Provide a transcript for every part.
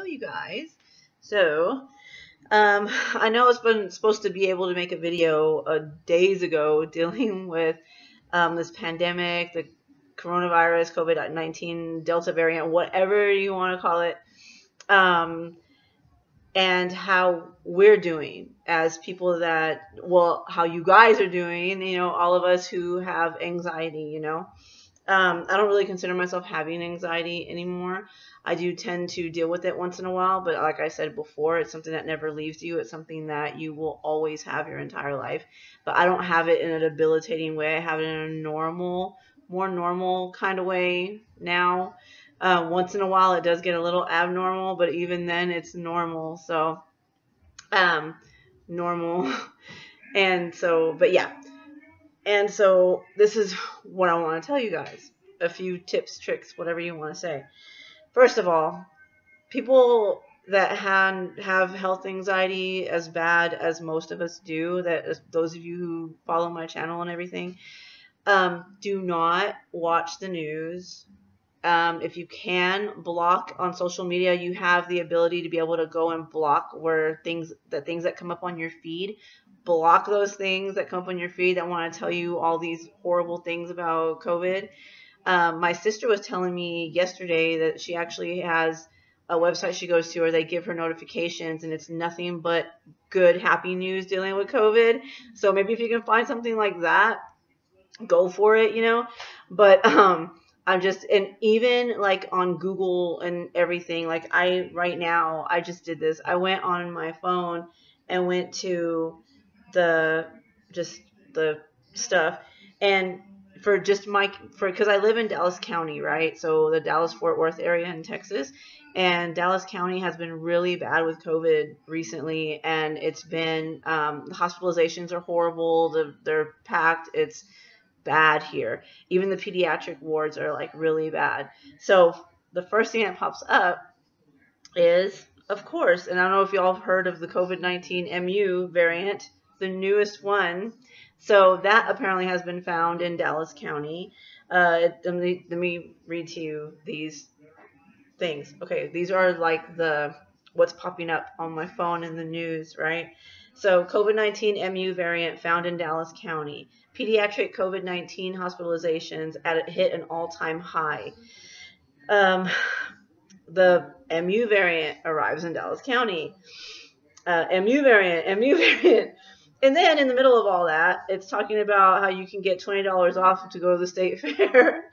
You guys. So, I know it's been supposed to be able to make a video days ago dealing with this pandemic, the coronavirus, COVID-19, Delta variant, whatever you want to call it, um, and how we're doing as people that, well, how you guys are doing, all of us who have anxiety. I don't really consider myself having anxiety anymore. I do tend to deal with it once in a while, but like I said before, it's something that never leaves you. It's something that you will always have your entire life. But I don't have it in a debilitating way. I have it in a more normal kind of way now. Once in a while, it does get a little abnormal, but even then, it's normal. So, um, normal. And so, but yeah. And so this is what I want to tell you guys. A few tips, tricks, whatever you want to say. First of all, people that have health anxiety as bad as most of us do, that those of you who follow my channel and everything, do not watch the news. If you can block on social media, you have the ability to be able to go and block things that come up on your feed. Block those things that come up on your feed that want to tell you all these horrible things about COVID. My sister was telling me yesterday that she actually has a website she goes to where they give her notifications and it's nothing but good, happy news dealing with COVID. So maybe if you can find something like that, go for it. But I'm just, and even like on Google and everything, like right now, I just did this. I went on my phone and went to the, just the stuff. And because I live in Dallas County, right? So the Dallas Fort Worth area in Texas. And Dallas County has been really bad with COVID recently. And it's been, the hospitalizations are horrible. They're packed. It's bad here. Even the pediatric wards are like really bad. So the first thing that pops up is, of course, and I don't know if y'all have heard of the COVID-19 MU variant, the newest one. So that apparently has been found in Dallas County. Let me read to you these things. Okay, these are like what's popping up on my phone in the news, right? So COVID-19 MU variant found in Dallas County. Pediatric COVID-19 hospitalizations hit an all-time high. The MU variant arrives in Dallas County. MU variant. And then in the middle of all that, it's talking about how you can get $20 off to go to the state fair.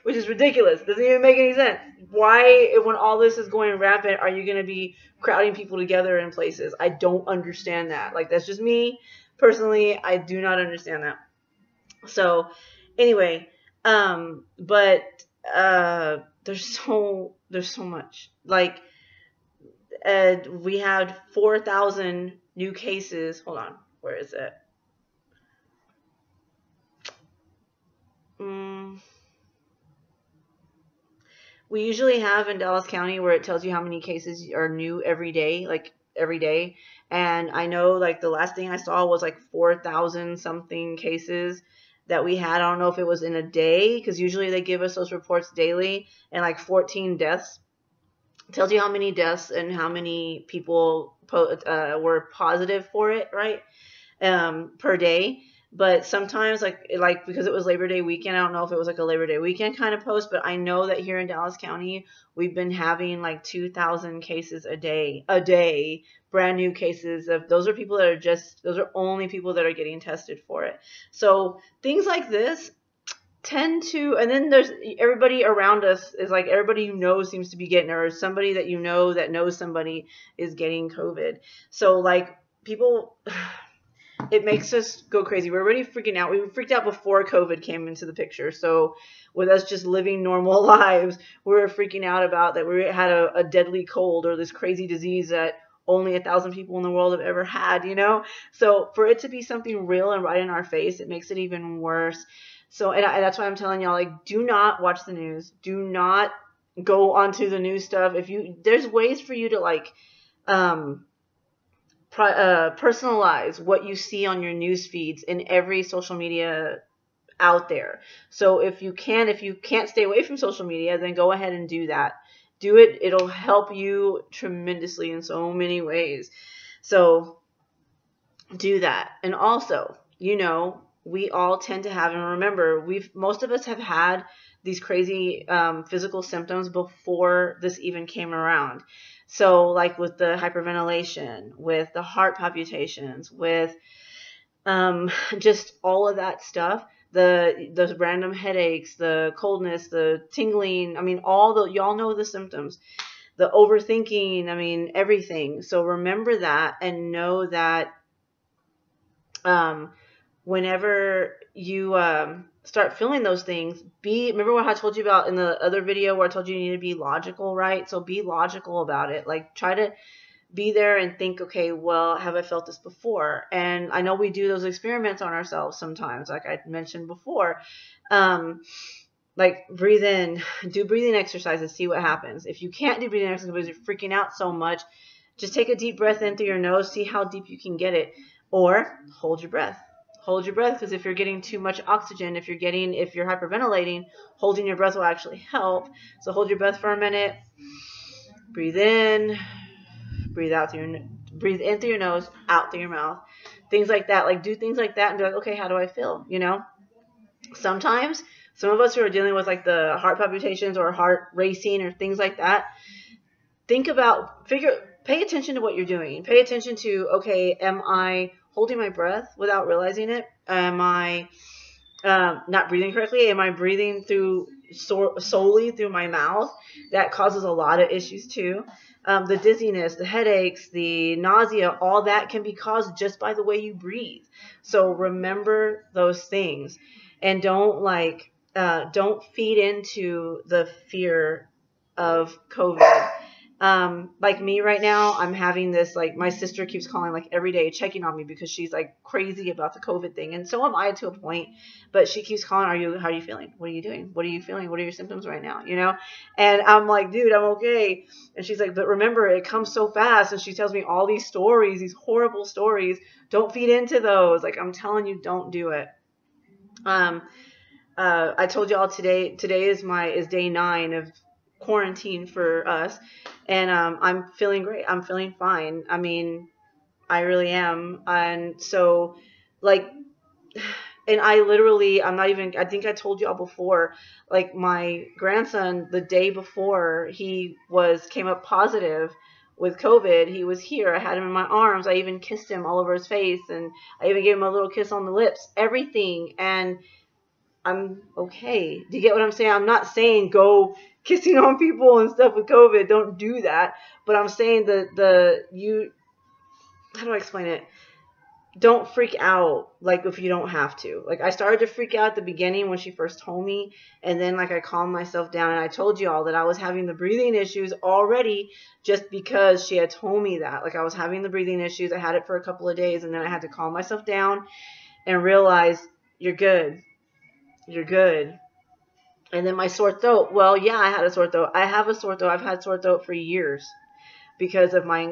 Which is ridiculous. Doesn't even make any sense. Why, when all this is going rampant, are you going to be crowding people together in places? I don't understand that. Like, that's just me. Personally, I do not understand that. So, anyway, but there's so much. Like, we had 4,000 new cases. Hold on. Where is it? We usually have in Dallas County where it tells you how many cases are new every day, like every day. And I know like the last thing I saw was like 4,000 something cases that we had. I don't know if it was in a day because usually they give us those reports daily, and like 14 deaths. It tells you how many deaths and how many people were positive for it, right? Per day. But sometimes like because it was Labor Day weekend, I don't know if it was like a Labor Day weekend kind of post, but I know that here in Dallas County, we've been having like 2,000 cases a day, brand new cases of, those are people that are those are only people that are getting tested for it. So things like this tend to, and then there's everybody around us is like, everybody you know seems to be getting, or somebody that you know that knows somebody is getting COVID. So like people, it makes us go crazy. We're already freaking out. We were freaked out before COVID came into the picture. So with us just living normal lives, we were freaking out about that we had a deadly cold or this crazy disease that only 1,000 people in the world have ever had. So for it to be something real and right in our face, it makes it even worse. So, and that's why I'm telling y'all, like, do not watch the news. Do not go onto the news stuff. There's ways for you to like, personalize what you see on your news feeds in every social media out there. So if you can't stay away from social media, then go ahead and do that. do it. It'll help you tremendously in so many ways. So do that. And also, you know, we all tend to have, and remember, most of us have had these crazy physical symptoms before this even came around. So like with the hyperventilation, with the heart palpitations, with just all of that stuff, the random headaches, the coldness, the tingling, I mean, y'all know the symptoms, the overthinking, I mean, everything. So remember that and know that whenever you start feeling those things, remember what I told you about in the other video where I told you you need to be logical, right? So be logical about it. Like, try to be there and think, okay, well, have I felt this before? And I know we do those experiments on ourselves sometimes, like I mentioned before. Like, breathe in, do breathing exercises, see what happens. If you can't do breathing exercises because you're freaking out so much, just take a deep breath in through your nose, see how deep you can get it, or hold your breath. Hold your breath, because if you're getting too much oxygen, if you're hyperventilating, holding your breath will actually help. So hold your breath for a minute, breathe in, breathe in through your nose, out through your mouth. Things like that. Like, do things like that and be like, okay, how do I feel? You know, sometimes some of us who are dealing with like the heart palpitations or heart racing or things like that, pay attention to what you're doing. Pay attention to, okay, am I holding my breath without realizing it? Am I not breathing correctly? Am I breathing solely through my mouth? That causes a lot of issues too. The dizziness, the headaches, the nausea, all that can be caused just by the way you breathe. So remember those things, and don't feed into the fear of COVID. Like me right now, I'm having this, like, my sister keeps calling like every day, checking on me because she's like crazy about the COVID thing. And so am I to a point, but she keeps calling, how are you feeling? What are you doing? What are you feeling? What are your symptoms right now? You know? And I'm like, dude, I'm okay. And she's like, but remember, it comes so fast. And she tells me all these stories, these horrible stories. Don't feed into those. Like, I'm telling you, don't do it. I told y'all today is day 9 of quarantine for us, and I'm feeling great. I'm feeling fine. I mean, I really am. And so, like, and I think I told y'all before, like, my grandson, the day before he came up positive with COVID, he was here. I had him in my arms. I even kissed him all over his face, and I even gave him a little kiss on the lips, everything. And I'm okay. Do you get what I'm saying? I'm not saying go kissing on people and stuff with COVID. Don't do that. But I'm saying how do I explain it? Don't freak out, like, if you don't have to. Like, I started to freak out at the beginning when she first told me, and then, like, I calmed myself down, and I told you all that I was having the breathing issues already just because she had told me that. Like, I was having the breathing issues. I had it for a couple of days, and then I had to calm myself down and realize, you're good. You're good. And then my sore throat. Well, yeah, I had a sore throat. I have a sore throat. I've had sore throat for years because of my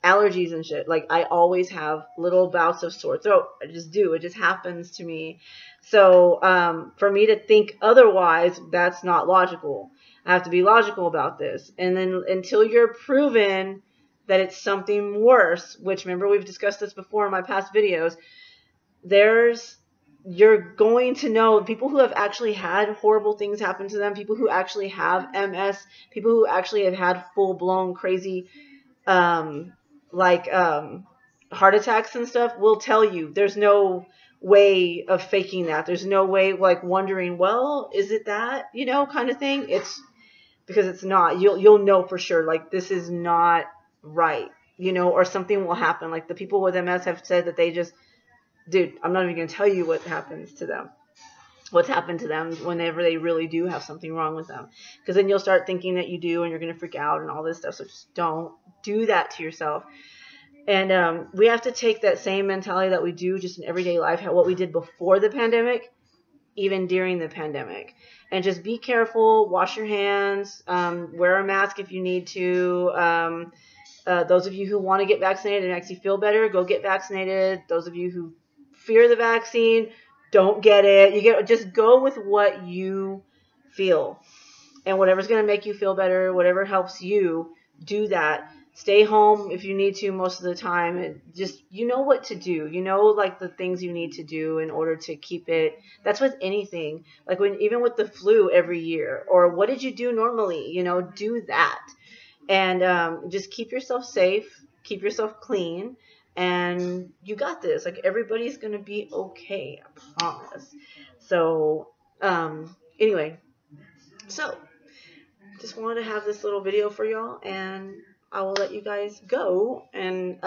allergies and shit. Like, I always have little bouts of sore throat. I just do. It just happens to me. So for me to think otherwise, that's not logical. I have to be logical about this. And then until you're proven that it's something worse, which, remember, we've discussed this before in my past videos, you're going to know people who have actually had horrible things happen to them, people who actually have MS, people who actually have had full-blown crazy heart attacks and stuff will tell you there's no way of faking that. There's no way, like, wondering, well, is it that, you know, kind of thing. It's because it's not. You'll know for sure, like, this is not right, you know, or something will happen. Like, the people with MS have said that they just, dude, I'm not even going to tell you what happens to them. What's happened to them whenever they really do have something wrong with them. Because then you'll start thinking that you do, and you're going to freak out and all this stuff. So just don't do that to yourself. And we have to take that same mentality that we do just in everyday life, what we did before the pandemic, even during the pandemic. And just be careful, wash your hands, wear a mask if you need to. Those of you who want to get vaccinated and actually feel better, go get vaccinated. Those of you who fear the vaccine, don't get it. Just go with what you feel. And whatever's going to make you feel better, whatever helps you, do that. Stay home if you need to most of the time. And just, you know what to do. You know, like the things you need to do in order to keep it. That's with anything. Like even with the flu every year, or what did you do normally? You know, do that. And just keep yourself safe, keep yourself clean, and you got this. Like, everybody's going to be okay, I promise. So, anyway, so just wanted to have this little video for y'all, and I will let you guys go. And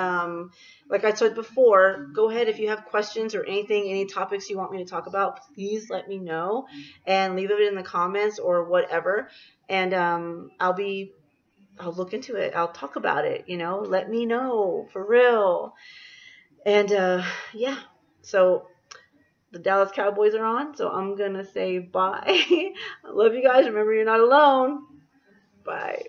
like I said before, go ahead if you have questions or anything, any topics you want me to talk about, please let me know and leave it in the comments or whatever. And I'll look into it. I'll talk about it, you know, let me know for real. And yeah, so the Dallas Cowboys are on, so I'm going to say bye. I love you guys. Remember, you're not alone. Bye.